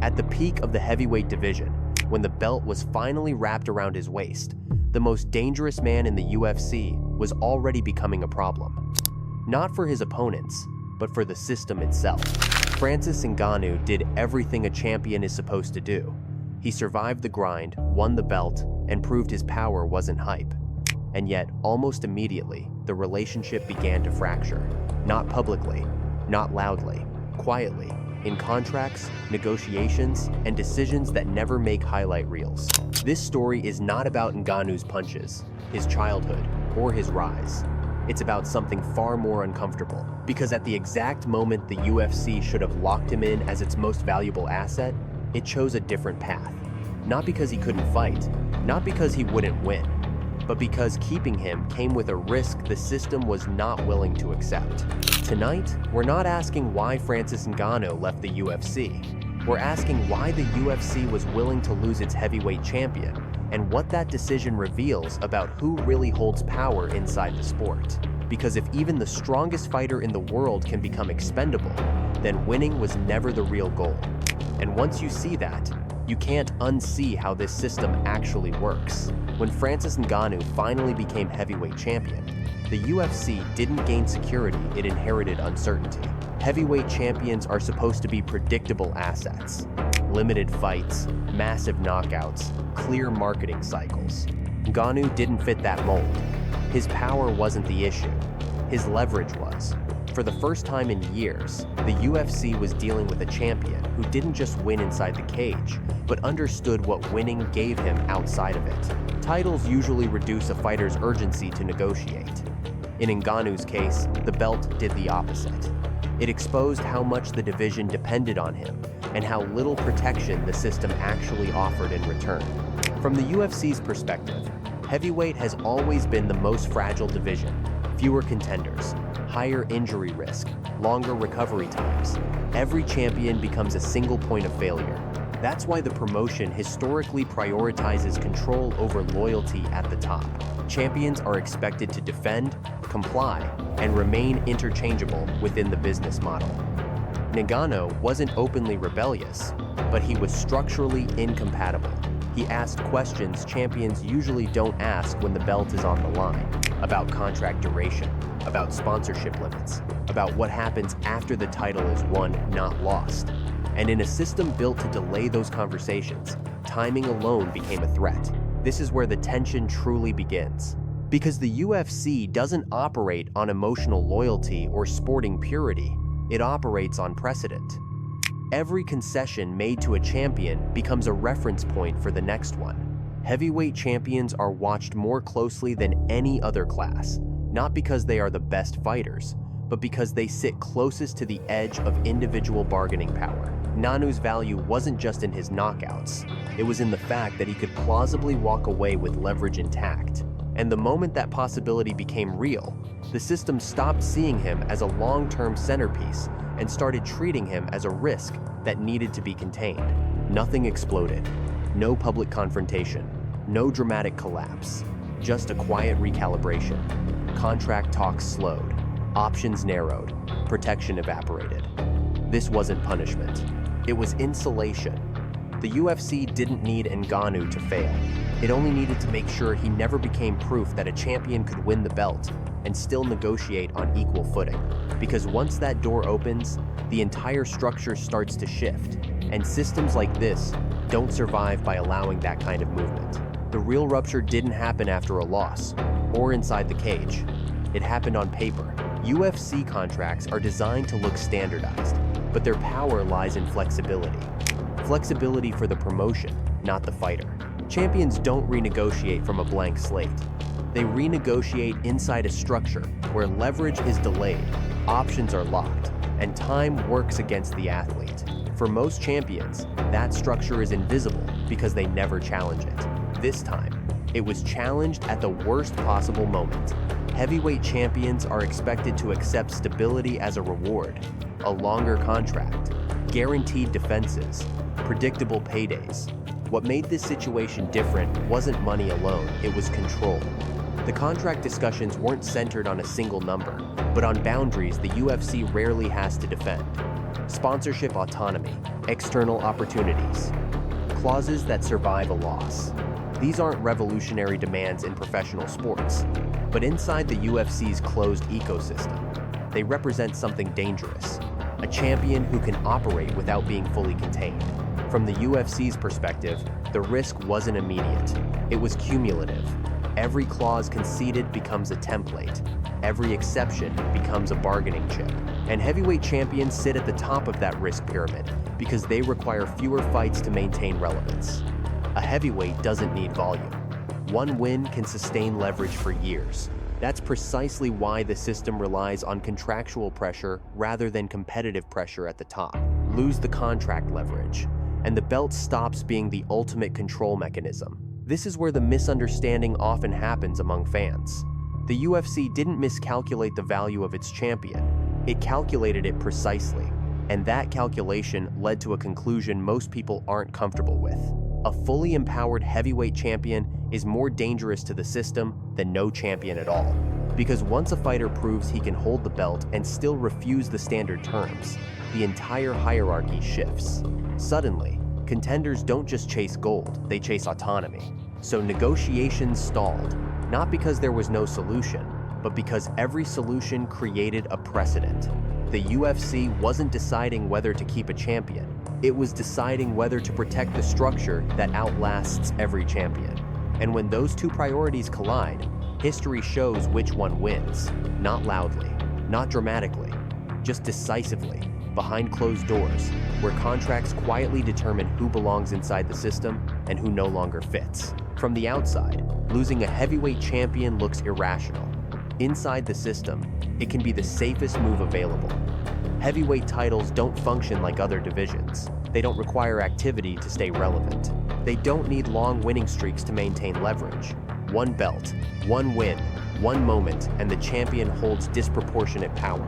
At the peak of the heavyweight division, when the belt was finally wrapped around his waist, the most dangerous man in the UFC was already becoming a problem. Not for his opponents, but for the system itself. Francis Ngannou did everything a champion is supposed to do. He survived the grind, won the belt, and proved his power wasn't hype. And yet, almost immediately, the relationship began to fracture. Not publicly, not loudly, quietly, in contracts, negotiations, and decisions that never make highlight reels. This story is not about Ngannou's punches, his childhood, or his rise. It's about something far more uncomfortable. Because at the exact moment the UFC should have locked him in as its most valuable asset, it chose a different path. Not because he couldn't fight, not because he wouldn't win, but because keeping him came with a risk the system was not willing to accept. Tonight, we're not asking why Francis Ngannou left the UFC. We're asking why the UFC was willing to lose its heavyweight champion, and what that decision reveals about who really holds power inside the sport. Because if even the strongest fighter in the world can become expendable, then winning was never the real goal. And once you see that, you can't unsee how this system actually works. When Francis Ngannou finally became heavyweight champion, the UFC didn't gain security, it inherited uncertainty. Heavyweight champions are supposed to be predictable assets. Limited fights, massive knockouts, clear marketing cycles. Ngannou didn't fit that mold. His power wasn't the issue. His leverage was. For the first time in years, the UFC was dealing with a champion who didn't just win inside the cage, but understood what winning gave him outside of it. Titles usually reduce a fighter's urgency to negotiate. In Ngannou's case, the belt did the opposite. It exposed how much the division depended on him and how little protection the system actually offered in return. From the UFC's perspective, heavyweight has always been the most fragile division. Fewer contenders, higher injury risk, longer recovery times. Every champion becomes a single point of failure. That's why the promotion historically prioritizes control over loyalty at the top. Champions are expected to defend, comply, and remain interchangeable within the business model. Ngannou wasn't openly rebellious, but he was structurally incompatible. He asked questions champions usually don't ask when the belt is on the line, about contract duration, about sponsorship limits, about what happens after the title is won, not lost. And in a system built to delay those conversations, timing alone became a threat. This is where the tension truly begins. Because the UFC doesn't operate on emotional loyalty or sporting purity, it operates on precedent. Every concession made to a champion becomes a reference point for the next one. Heavyweight champions are watched more closely than any other class, not because they are the best fighters, but because they sit closest to the edge of individual bargaining power. Ngannou's value wasn't just in his knockouts, it was in the fact that he could plausibly walk away with leverage intact. And the moment that possibility became real, the system stopped seeing him as a long-term centerpiece and started treating him as a risk that needed to be contained. Nothing exploded. No public confrontation. No dramatic collapse. Just a quiet recalibration. Contract talks slowed. Options narrowed. Protection evaporated. This wasn't punishment. It was insulation. The UFC didn't need Ngannou to fail. It only needed to make sure he never became proof that a champion could win the belt and still negotiate on equal footing. Because once that door opens, the entire structure starts to shift, and systems like this don't survive by allowing that kind of movement. The real rupture didn't happen after a loss, or inside the cage. It happened on paper. UFC contracts are designed to look standardized, but their power lies in flexibility. Flexibility for the promotion, not the fighter. Champions don't renegotiate from a blank slate. They renegotiate inside a structure where leverage is delayed, options are locked, and time works against the athlete. For most champions, that structure is invisible because they never challenge it. This time, it was challenged at the worst possible moment. Heavyweight champions are expected to accept stability as a reward, a longer contract, guaranteed defenses, predictable paydays. What made this situation different wasn't money alone, it was control. The contract discussions weren't centered on a single number, but on boundaries the UFC rarely has to defend. Sponsorship autonomy, external opportunities, clauses that survive a loss. These aren't revolutionary demands in professional sports, but inside the UFC's closed ecosystem, they represent something dangerous, a champion who can operate without being fully contained. From the UFC's perspective, the risk wasn't immediate. It was cumulative. Every clause conceded becomes a template. Every exception becomes a bargaining chip. And heavyweight champions sit at the top of that risk pyramid because they require fewer fights to maintain relevance. A heavyweight doesn't need volume. One win can sustain leverage for years. That's precisely why the system relies on contractual pressure rather than competitive pressure at the top. Lose the contract leverage, and the belt stops being the ultimate control mechanism. This is where the misunderstanding often happens among fans. The UFC didn't miscalculate the value of its champion. It calculated it precisely, and that calculation led to a conclusion most people aren't comfortable with. A fully empowered heavyweight champion is more dangerous to the system than no champion at all. Because once a fighter proves he can hold the belt and still refuse the standard terms, the entire hierarchy shifts. Suddenly, contenders don't just chase gold, they chase autonomy. So negotiations stalled, not because there was no solution, but because every solution created a precedent. The UFC wasn't deciding whether to keep a champion. It was deciding whether to protect the structure that outlasts every champion. And when those two priorities collide, history shows which one wins. Not loudly, not dramatically, just decisively, behind closed doors, where contracts quietly determine who belongs inside the system and who no longer fits. From the outside, losing a heavyweight champion looks irrational. Inside the system, it can be the safest move available. Heavyweight titles don't function like other divisions. They don't require activity to stay relevant. They don't need long winning streaks to maintain leverage. One belt, one win, one moment, and the champion holds disproportionate power.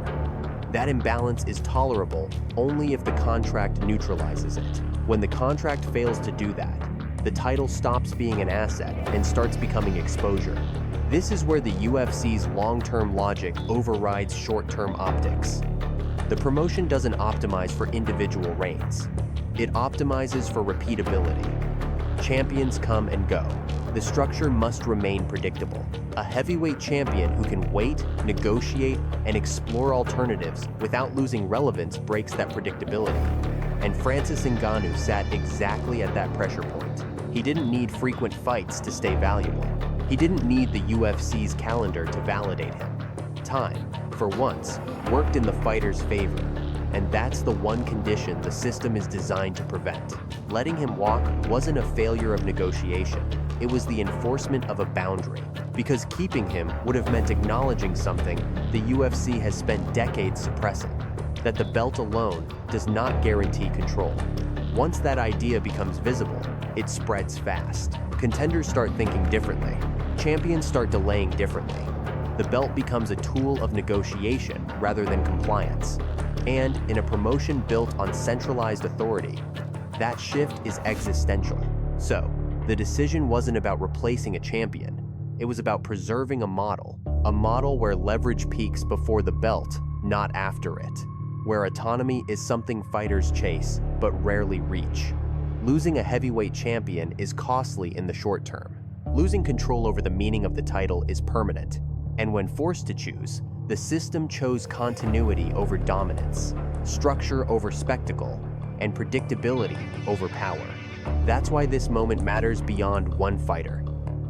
That imbalance is tolerable only if the contract neutralizes it. When the contract fails to do that, the title stops being an asset and starts becoming exposure. This is where the UFC's long-term logic overrides short-term optics. The promotion doesn't optimize for individual reigns. It optimizes for repeatability. Champions come and go. The structure must remain predictable. A heavyweight champion who can wait, negotiate, and explore alternatives without losing relevance breaks that predictability. And Francis Ngannou sat exactly at that pressure point. He didn't need frequent fights to stay valuable. He didn't need the UFC's calendar to validate him. Time, for once, worked in the fighter's favor, and that's the one condition the system is designed to prevent. Letting him walk wasn't a failure of negotiation, it was the enforcement of a boundary, because keeping him would have meant acknowledging something the UFC has spent decades suppressing, that the belt alone does not guarantee control. Once that idea becomes visible, it spreads fast. Contenders start thinking differently. Champions start delaying differently. The belt becomes a tool of negotiation rather than compliance. And in a promotion built on centralized authority, that shift is existential. So, the decision wasn't about replacing a champion. It was about preserving a model where leverage peaks before the belt, not after it, where autonomy is something fighters chase but rarely reach. Losing a heavyweight champion is costly in the short term. Losing control over the meaning of the title is permanent. And when forced to choose, the system chose continuity over dominance, structure over spectacle, and predictability over power. That's why this moment matters beyond one fighter,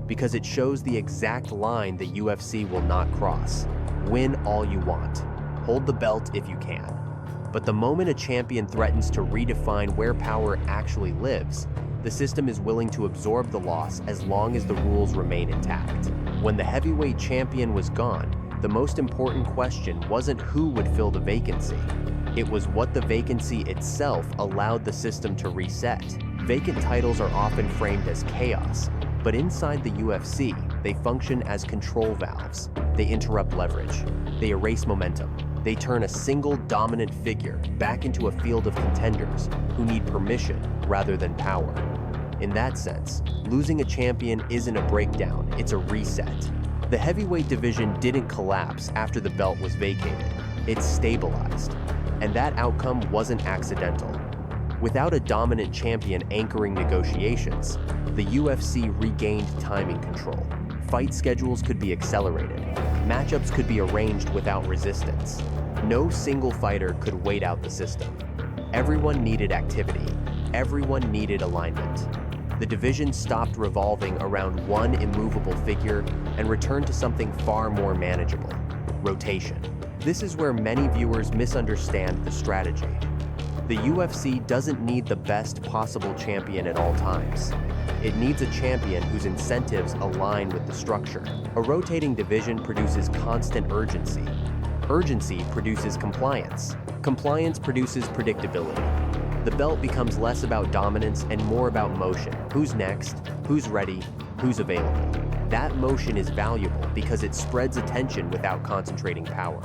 because it shows the exact line the UFC will not cross. Win all you want. Hold the belt if you can. But the moment a champion threatens to redefine where power actually lives, the system is willing to absorb the loss as long as the rules remain intact. When the heavyweight champion was gone, the most important question wasn't who would fill the vacancy. It was what the vacancy itself allowed the system to reset. Vacant titles are often framed as chaos, but inside the UFC, they function as control valves. They interrupt leverage. They erase momentum. They turn a single dominant figure back into a field of contenders who need permission rather than power. In that sense, losing a champion isn't a breakdown, it's a reset. The heavyweight division didn't collapse after the belt was vacated. It stabilized. And that outcome wasn't accidental. Without a dominant champion anchoring negotiations, the UFC regained timing control. Fight schedules could be accelerated. Matchups could be arranged without resistance. No single fighter could wait out the system. Everyone needed activity. Everyone needed alignment. The division stopped revolving around one immovable figure and returned to something far more manageable: rotation. This is where many viewers misunderstand the strategy. The UFC doesn't need the best possible champion at all times. It needs a champion whose incentives align with the structure. A rotating division produces constant urgency. Urgency produces compliance. Compliance produces predictability. The belt becomes less about dominance and more about motion. Who's next? Who's ready? Who's available? That motion is valuable because it spreads attention without concentrating power.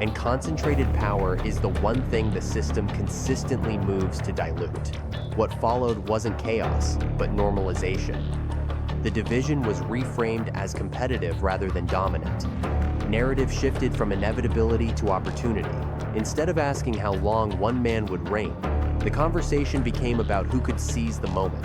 And concentrated power is the one thing the system consistently moves to dilute. What followed wasn't chaos, but normalization. The division was reframed as competitive rather than dominant. Narrative shifted from inevitability to opportunity. Instead of asking how long one man would reign, the conversation became about who could seize the moment.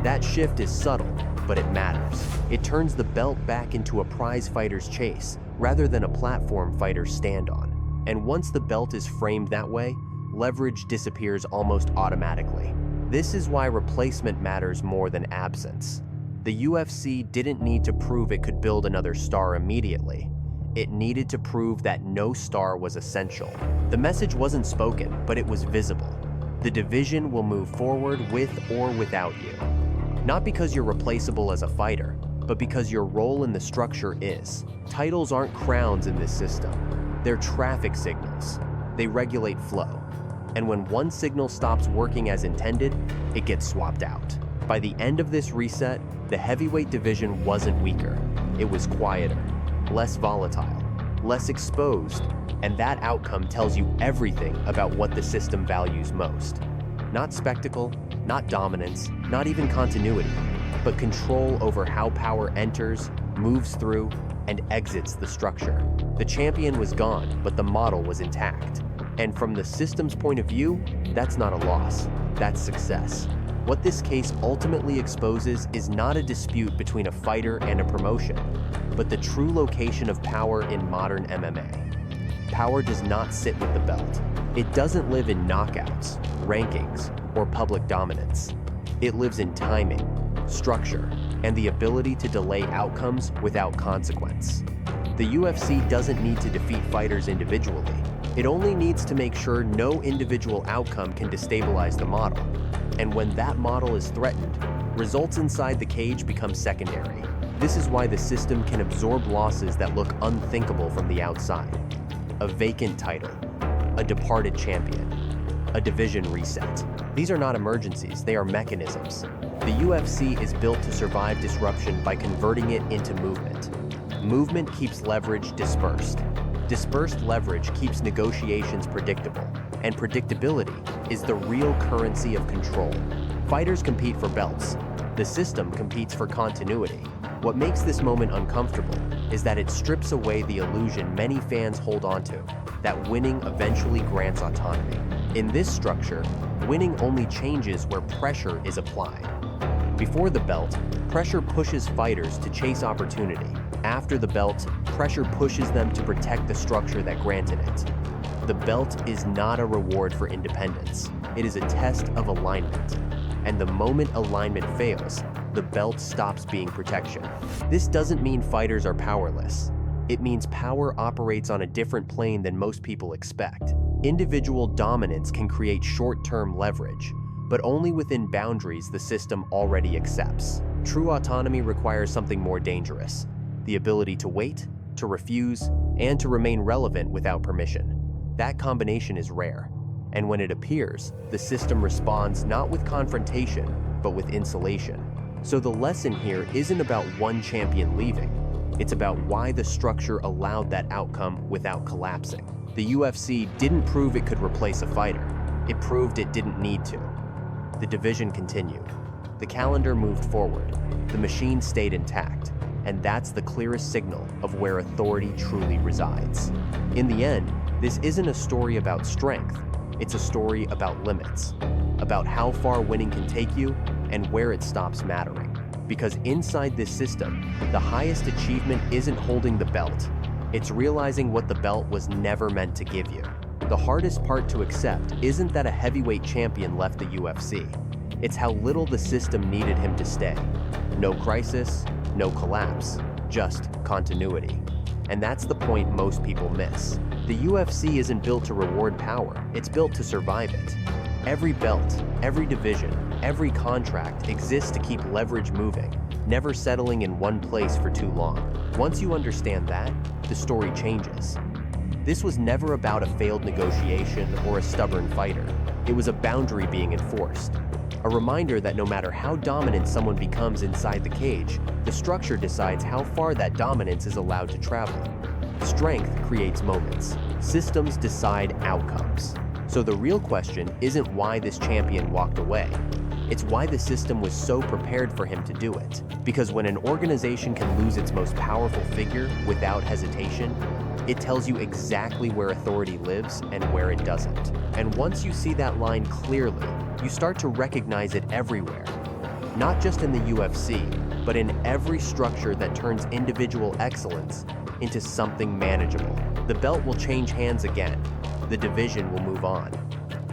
That shift is subtle, but it matters. It turns the belt back into a prize fighter's chase, rather than a platform fighters stand on. And once the belt is framed that way, leverage disappears almost automatically. This is why replacement matters more than absence. The UFC didn't need to prove it could build another star immediately. It needed to prove that no star was essential. The message wasn't spoken, but it was visible. The division will move forward with or without you. Not because you're replaceable as a fighter, but because your role in the structure is. Titles aren't crowns in this system. They're traffic signals. They regulate flow. And when one signal stops working as intended, it gets swapped out. By the end of this reset, the heavyweight division wasn't weaker. It was quieter, less volatile, less exposed, and that outcome tells you everything about what the system values most. Not spectacle, not dominance, not even continuity, but control over how power enters, moves through, and exits the structure. The champion was gone, but the model was intact. And from the system's point of view, that's not a loss, that's success. What this case ultimately exposes is not a dispute between a fighter and a promotion, but the true location of power in modern MMA. Power does not sit with the belt. It doesn't live in knockouts, rankings, or public dominance. It lives in timing, structure, and the ability to delay outcomes without consequence. The UFC doesn't need to defeat fighters individually. It only needs to make sure no individual outcome can destabilize the model. And when that model is threatened, results inside the cage become secondary. This is why the system can absorb losses that look unthinkable from the outside. A vacant title, a departed champion, a division reset. These are not emergencies, they are mechanisms. The UFC is built to survive disruption by converting it into movement. Movement keeps leverage dispersed. Dispersed leverage keeps negotiations predictable, and predictability is the real currency of control. Fighters compete for belts. The system competes for continuity. What makes this moment uncomfortable is that it strips away the illusion many fans hold onto, that winning eventually grants autonomy. In this structure, winning only changes where pressure is applied. Before the belt, pressure pushes fighters to chase opportunity. After the belt, pressure pushes them to protect the structure that granted it. The belt is not a reward for independence. It is a test of alignment. And the moment alignment fails, the belt stops being protection. This doesn't mean fighters are powerless. It means power operates on a different plane than most people expect. Individual dominance can create short-term leverage, but only within boundaries the system already accepts. True autonomy requires something more dangerous: the ability to wait, to refuse, and to remain relevant without permission. That combination is rare, and when it appears, the system responds not with confrontation, but with insulation. So the lesson here isn't about one champion leaving. It's about why the structure allowed that outcome without collapsing. The UFC didn't prove it could replace a fighter. It proved it didn't need to. The division continued. The calendar moved forward. The machine stayed intact. And that's the clearest signal of where authority truly resides. In the end, This isn't a story about strength, it's a story about limits, about how far winning can take you and where it stops mattering. Because inside this system, the highest achievement isn't holding the belt, it's realizing what the belt was never meant to give you. The hardest part to accept isn't that a heavyweight champion left the UFC, it's how little the system needed him to stay. No crisis, no collapse, just continuity. And that's the point most people miss. The UFC isn't built to reward power, it's built to survive it. Every belt, every division, every contract exists to keep leverage moving, never settling in one place for too long. Once you understand that, the story changes. This was never about a failed negotiation or a stubborn fighter. It was a boundary being enforced. A reminder that no matter how dominant someone becomes inside the cage, the structure decides how far that dominance is allowed to travel. Strength creates moments. Systems decide outcomes. So the real question isn't why this champion walked away. It's why the system was so prepared for him to do it. Because when an organization can lose its most powerful figure without hesitation, it tells you exactly where authority lives and where it doesn't. And once you see that line clearly, you start to recognize it everywhere. Not just in the UFC, but in every structure that turns individual excellence into something manageable. The belt will change hands again. The division will move on.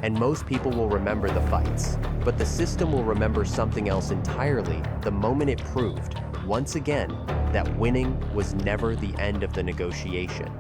And most people will remember the fights. But the system will remember something else entirely the moment it proved, once again, that winning was never the end of the negotiation.